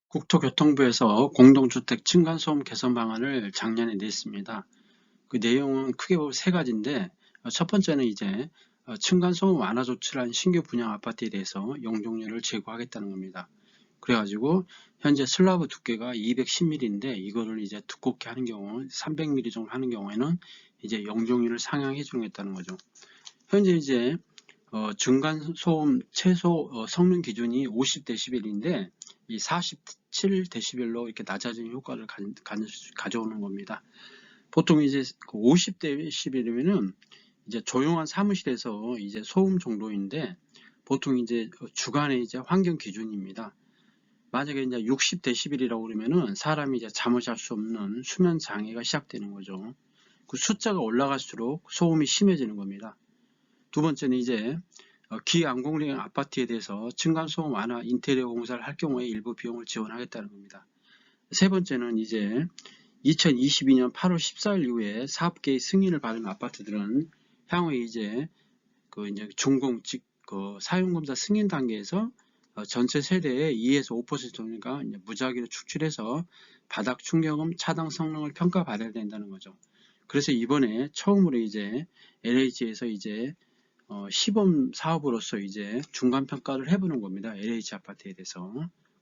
국토교통부에서 공동주택 층간소음 개선 방안을 작년에 냈습니다. 그 내용은 크게 보면 세 가지인데, 첫 번째는 이제 층간소음 완화 조치를 한 신규 분양 아파트에 대해서 용적률을 제고하겠다는 겁니다. 그래가지고 현재 슬라브 두께가 210mm인데 이거를 이제 두껍게 하는 경우 300mm 정도 하는 경우에는 이제 용적률을 상향해 주겠다는 거죠. 현재 이제 중간소음 최소 성능 기준이 50dB인데 이 47dB로 이렇게 낮아지는 효과를 가져오는 겁니다. 보통 이제 50dB이면은 이제 조용한 사무실에서 이제 소음 정도인데 보통 이제 주간의 이제 환경 기준입니다. 만약에 이제 60dB이라고 그러면은 사람이 이제 잠을 잘 수 없는 수면 장애가 시작되는 거죠. 그 숫자가 올라갈수록 소음이 심해지는 겁니다. 두 번째는 이제 기안공령 아파트에 대해서 층간소음 완화 인테리어 공사를 할 경우에 일부 비용을 지원하겠다는 겁니다. 세 번째는 이제 2022년 8월 14일 이후에 사업계획 승인을 받은 아파트들은 향후에 이제 이제 준공 즉 사용검사 승인 단계에서 전체 세대의 2에서 5% 정도가 무작위로 축출해서 바닥 충격음 차단 성능을 평가받아야 된다는 거죠. 그래서 이번에 처음으로 이제 LH에서 이제 시범 사업으로서 이제 중간 평가를 해보는 겁니다. LH 아파트에 대해서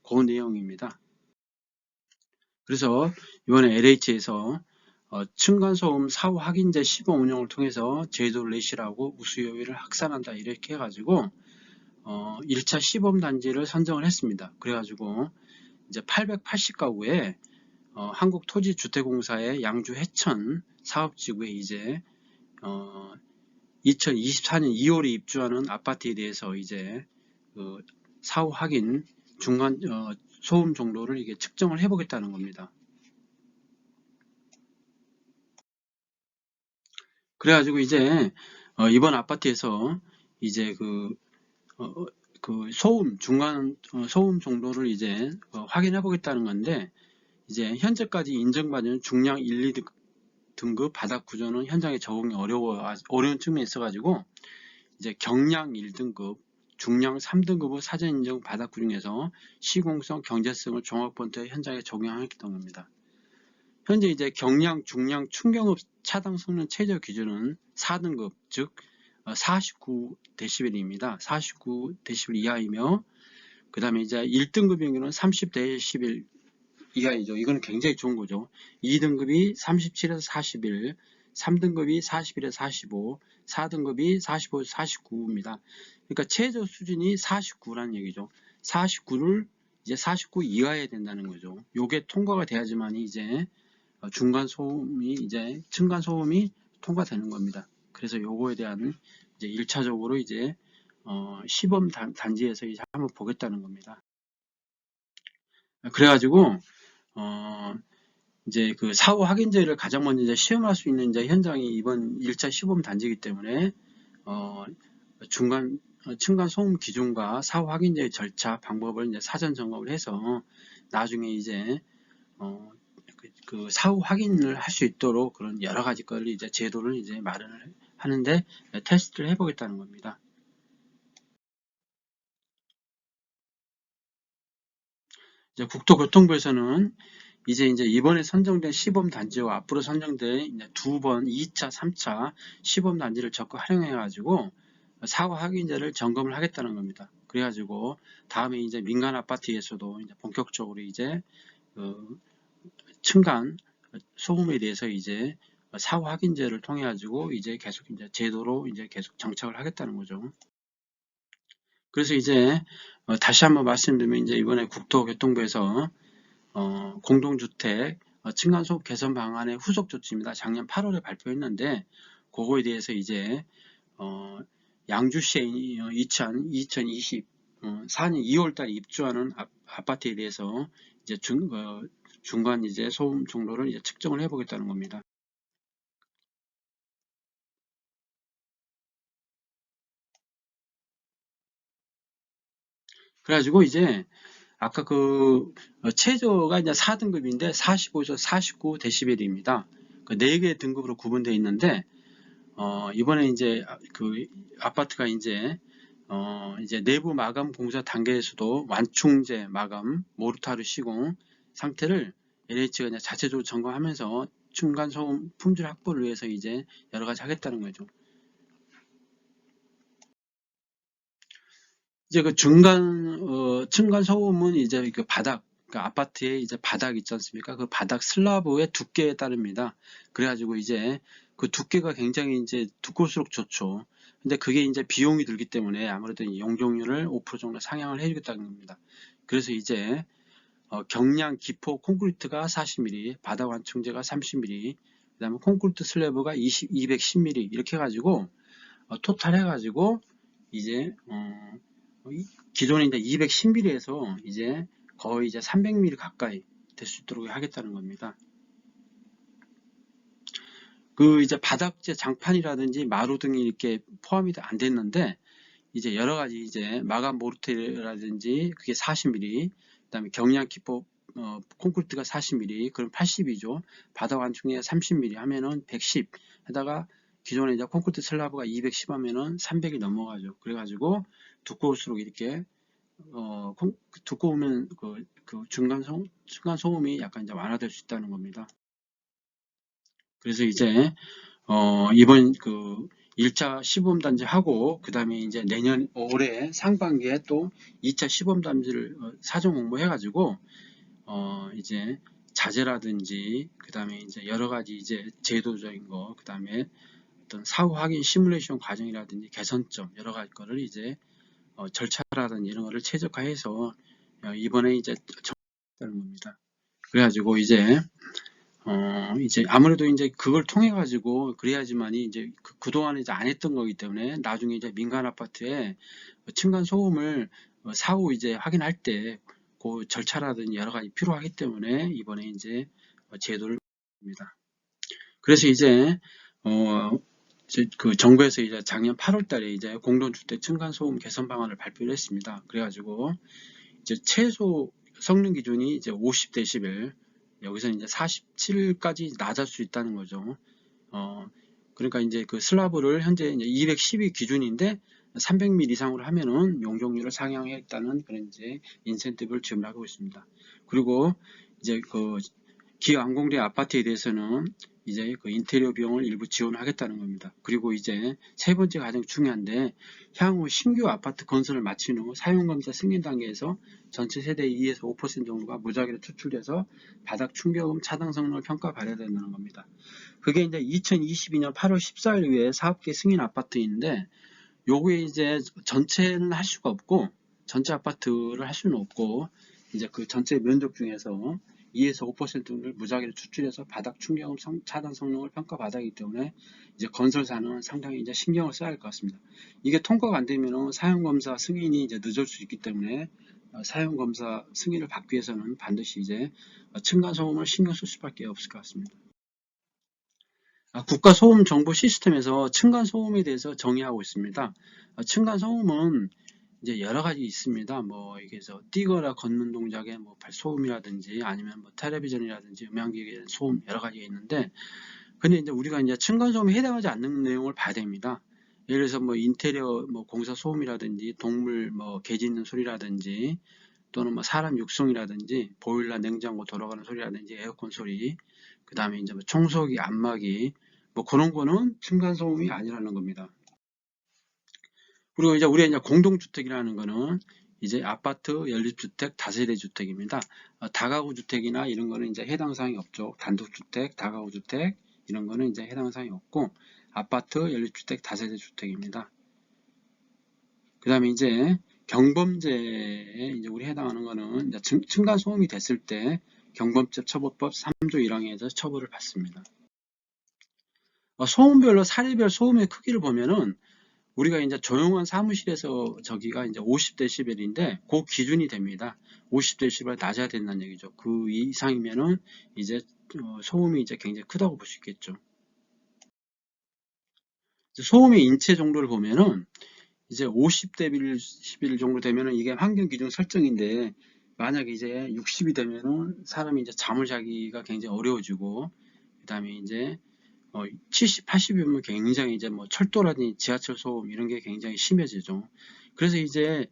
그 내용입니다. 그래서 이번에 LH에서 층간소음 사후 확인제 시범 운영을 통해서 제도를 내시라고 우수요율을 확산한다 이렇게 해가지고 1차 시범 단지를 선정을 했습니다. 그래가지고 이제 880가구에 한국토지주택공사의 양주 해천 사업지구에 이제 2024년 2월에 입주하는 아파트에 대해서 이제 사후 확인 중간 소음 정도를 이게 측정을 해보겠다는 겁니다. 그래가지고 이제 이번 아파트에서 이제 그 소음 중간 소음 정도를 이제 확인해 보겠다는 건데 이제 현재까지 인정받은 중량 1, 2등급 바닥 구조는 현장에 적응이 어려운 측면이 있어가지고 이제 경량 1등급, 중량 3등급의 사전 인정 바닥 구조 중에서 시공성, 경제성을 종합본토에 현장에 적용하겠다는 겁니다. 현재 이제 경량, 중량, 충격업 차단 성능 최저 기준은 4등급, 즉 49dB입니다. 49dB 이하이며 그 다음에 이제 1등급의 경우는 30dB 이하이죠. 이거는 굉장히 좋은 거죠. 2등급이 37에서 41, 3등급이 41에서 45, 4등급이 45에서 49입니다. 그러니까 최저 수준이 49라는 얘기죠. 49를 이제 49 이하해야 된다는 거죠. 요게 통과가 돼야지만 이제 중간 소음이 이제 층간 소음이 통과되는 겁니다. 그래서 요거에 대한 이제 1차적으로 이제 시범 단지에서 이제 한번 보겠다는 겁니다. 그래가지고 이제 그 사후 확인제를 가장 먼저 이제 시험할 수 있는 이제 현장이 이번 1차 시범 단지이기 때문에 중간 층간 소음 기준과 사후 확인제의 절차 방법을 이제 사전 점검을 해서 나중에 이제 그 사후 확인을 할 수 있도록 그런 여러 가지 걸 이제 제도를 이제 마련을 하는데 테스트를 해보겠다는 겁니다. 이제 국토교통부에서는 이제 이번에 선정된 시범 단지와 앞으로 선정된 이제 2번, 2차, 3차 시범 단지를 적극 활용해가지고 사후 확인제를 점검을 하겠다는 겁니다. 그래가지고 다음에 이제 민간 아파트에서도 이제 본격적으로 이제 층간 소음에 대해서 이제 사후 확인제를 통해 가지고 이제 계속 이제 제도로 이제 계속 정착을 하겠다는 거죠. 그래서 이제 다시 한번 말씀드리면 이제 이번에 국토교통부에서 공동주택 층간소음 개선 방안의 후속 조치입니다. 작년 8월에 발표했는데 그거에 대해서 이제 양주시에 2024년 2월달 입주하는 아파트에 대해서 이제 중간 이제 소음 정도를 이제 측정을 해보겠다는 겁니다. 그래가지고 이제 아까 최저가 이제 4등급인데 45에서 49dB입니다. 그 4개 등급으로 구분되어 있는데 이번에 이제 그 아파트가 이제 이제 내부 마감 공사 단계에서도 완충제 마감, 모르타르 시공 상태를 LH가 이제 자체적으로 점검하면서 층간 소음 품질 확보를 위해서 이제 여러 가지 하겠다는 거죠. 이제 그 층간 소음은 이제 그 바닥, 그러니까 아파트의 이제 바닥 있지 않습니까? 그 바닥 슬라브의 두께에 따릅니다. 그래가지고 이제 그 두께가 굉장히 이제 두꺼울수록 좋죠. 근데 그게 이제 비용이 들기 때문에 아무래도 용적률을 5% 정도 상향을 해주겠다는 겁니다. 그래서 이제 경량 기포 콘크리트가 40mm, 바닥 완충제가 30mm, 그 다음에 콘크리트 슬래브가 210mm 이렇게 해가지고 토탈 해가지고 이제 기존에 이제 210mm에서 이제 거의 이제 300mm 가까이 될 수 있도록 하겠다는 겁니다. 그 이제 바닥재 장판이라든지 마루 등이 이렇게 포함이 안 됐는데 이제 여러 가지 이제 마감 모르테라든지 그게 40mm, 그다음에 경량 기포 콘크리트가 40mm, 그럼 80이죠. 바닥 완충이 30mm 하면은 110. 하다가 기존에 이제 콘크리트 슬라브가 210 하면은 300이 넘어가죠. 그래가지고 두꺼울수록 이렇게 두꺼우면 그 중간 소음이 약간 이제 완화될 수 있다는 겁니다. 그래서 이제 이번 그 1차 시범단지 하고 그 다음에 이제 내년 올해 상반기에 또 2차 시범단지를 사전 공모해 가지고 이제 자재라든지 그 다음에 이제 여러 가지 이제 제도적인 거, 그 다음에 어떤 사후 확인 시뮬레이션 과정이라든지 개선점 여러 가지 거를 이제 절차라든지 이런 거를 최적화해서 이번에 이제 정하는 겁니다. 그래가지고 이제 아무래도 이제 그걸 통해 가지고 그래야지만이 이제 그동안에 이제 안 했던 거기 때문에 나중에 이제 민간 아파트에 층간 소음을 사후 이제 확인할 때 그 절차라든지 여러 가지 필요하기 때문에 이번에 이제 제도를 합니다. 그래서 이제 그 정부에서 이제 작년 8월 달에 이제 공동주택 층간 소음 개선 방안을 발표를 했습니다. 그래가지고 이제 최소 성능 기준이 이제 50dB, 여기서 이제 47까지 낮을 수 있다는 거죠. 그러니까 이제 그 슬라브를 현재 이제 210이 기준인데 300mm 이상으로 하면은 용적률을 상향했다는 그런 이제 인센티브를 지원하고 있습니다. 그리고 이제 그 기왕공대 아파트에 대해서는 이제 그 인테리어 비용을 일부 지원하겠다는 겁니다. 그리고 이제 세 번째 가장 중요한데 향후 신규 아파트 건설을 마친 후 사용검사 승인 단계에서 전체 세대의 2에서 5% 정도가 무작위로 추출돼서 바닥 충격음 차단 성능을 평가받아야 된다는 겁니다. 그게 이제 2022년 8월 14일 위에 사업계 승인 아파트인데 요게 이제 전체는 할 수가 없고 전체 아파트를 할 수는 없고 이제 그 전체 면적 중에서 2에서 5%를 무작위로 추출해서 바닥 충격음 차단 성능을 평가받았기 때문에 이제 건설사는 상당히 이제 신경을 써야 할 것 같습니다. 이게 통과가 안 되면 사용검사 승인이 이제 늦을 수 있기 때문에 사용검사 승인을 받기 위해서는 반드시 이제 층간소음을 신경 쓸 수밖에 없을 것 같습니다. 국가소음정보 시스템에서 층간소음에 대해서 정의하고 있습니다. 층간소음은 이제 여러 가지 있습니다. 뭐 이게 뛰거나 걷는 동작의 뭐 발소음이라든지 아니면 뭐 텔레비전이라든지 음향기기의 소음 여러 가지가 있는데, 근데 이제 우리가 이제 층간소음에 해당하지 않는 내용을 봐야 됩니다. 예를 들어서 뭐 인테리어 뭐 공사 소음이라든지 동물 뭐 개 짖는 소리라든지 또는 뭐 사람 육성이라든지 보일러 냉장고 돌아가는 소리라든지 에어컨 소리, 그 다음에 이제 뭐 청소기 안마기 뭐 그런 거는 층간소음이 아니라는 겁니다. 그리고 이제 우리가 이제 공동주택이라는 거는 이제 아파트, 연립주택, 다세대 주택입니다. 다가구 주택이나 이런 거는 이제 해당 사항이 없죠. 단독주택, 다가구 주택 이런 거는 이제 해당 사항이 없고 아파트, 연립주택, 다세대 주택입니다. 그 다음에 이제 경범죄에 이제 우리 해당하는 거는 이제 층간 소음이 됐을 때 경범죄 처벌법 3조 1항에서 처벌을 받습니다. 소음별로 사례별 소음의 크기를 보면은 우리가 이제 조용한 사무실에서 저기가 이제 50dB인데 그 기준이 됩니다. 50dB 낮아야 된다는 얘기죠. 그 이상이면은 이제 소음이 이제 굉장히 크다고 볼 수 있겠죠. 소음의 인체 정도를 보면은 이제 50dB 정도 되면은 이게 환경 기준 설정인데 만약에 이제 60이 되면은 사람이 이제 잠을 자기가 굉장히 어려워지고 그 다음에 이제 70, 80이면 굉장히 이제 뭐 철도라든지 지하철 소음 이런 게 굉장히 심해지죠. 그래서 이제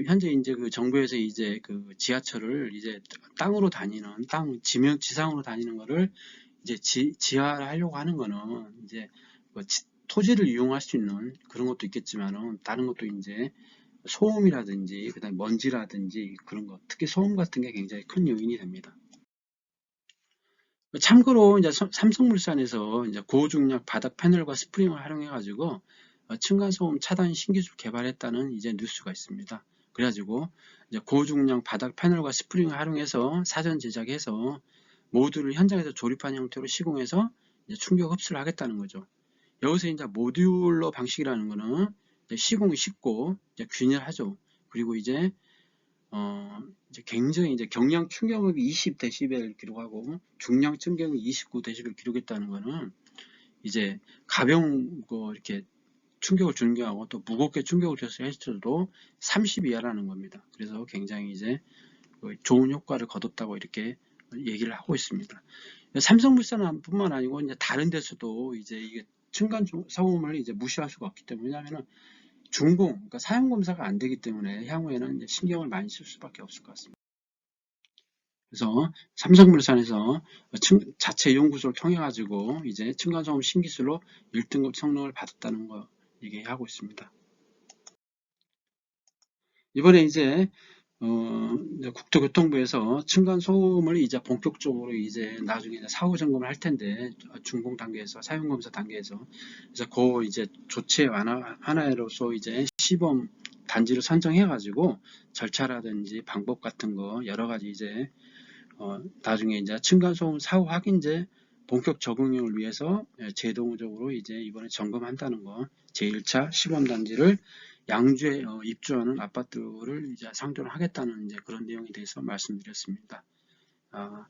현재 이제 정부에서 이제 지하철을 이제 땅으로 다니는 지상으로 다니는 거를 이제 지하화하려고 하는 거는 이제 토지를 이용할 수 있는 그런 것도 있겠지만은 다른 것도 이제 소음이라든지 그다음에 먼지라든지 그런 것, 특히 소음 같은 게 굉장히 큰 요인이 됩니다. 참고로 이제 삼성물산에서 이제 고중량 바닥 패널과 스프링을 활용해 가지고 층간소음 차단 신기술 개발했다는 이제 뉴스가 있습니다. 그래가지고 이제 고중량 바닥 패널과 스프링을 활용해서 사전 제작해서 모듈을 현장에서 조립한 형태로 시공해서 이제 충격 흡수를 하겠다는 거죠. 여기서 이제 모듈러 방식이라는 거는 시공이 쉽고 이제 균일하죠. 그리고 이제 굉장히 이제 경량 충격음이 20dB 기록하고 중량 충격음이 29dB 기록했다는 거는 이제 가벼운 거 이렇게 충격을 주는 경우하고 또 무겁게 충격을 줬을 했어도 30 이하라는 겁니다. 그래서 굉장히 이제 좋은 효과를 거뒀다고 이렇게 얘기를 하고 있습니다. 삼성물산뿐만 아니고 이제 다른 데서도 이제 이게 층간 소음을 이제 무시할 수가 없기 때문에, 왜냐하면 그러니까 사용 검사가 안 되기 때문에 향후에는 이제 신경을 많이 쓸 수밖에 없을 것 같습니다. 그래서 삼성물산에서 자체 연구소를 통해 가지고 이제 층간소음 신기술로 1등급 성능을 받았다는 거 얘기하고 있습니다. 이번에 이제 국토교통부에서 층간소음을 이제 본격적으로 이제 나중에 이제 사후 점검을 할 텐데, 준공 단계에서 사용검사 단계에서 그래서 이제 조치 하나로서 이제 시범 단지를 선정해 가지고 절차라든지 방법 같은 거 여러 가지 이제 나중에 이제 층간소음 사후 확인제 본격 적응을 위해서 제동적으로 이제 이번에 점검한다는 거, 제1차 시범 단지를 양주에 입주하는 아파트를 이제 상존을 하겠다는 이제 그런 내용에 대해서 말씀드렸습니다. 아,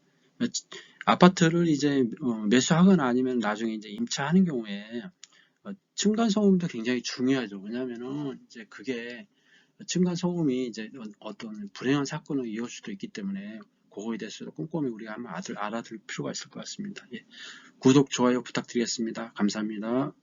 아파트를 이제 매수하거나 아니면 나중에 이제 임차하는 경우에 층간소음도 굉장히 중요하죠. 왜냐하면은 이제 그게 층간소음이 이제 어떤 불행한 사건을 이을 수도 있기 때문에 그거에 대해서도 꼼꼼히 우리가 한번 알아둘 필요가 있을 것 같습니다. 예. 구독, 좋아요 부탁드리겠습니다. 감사합니다.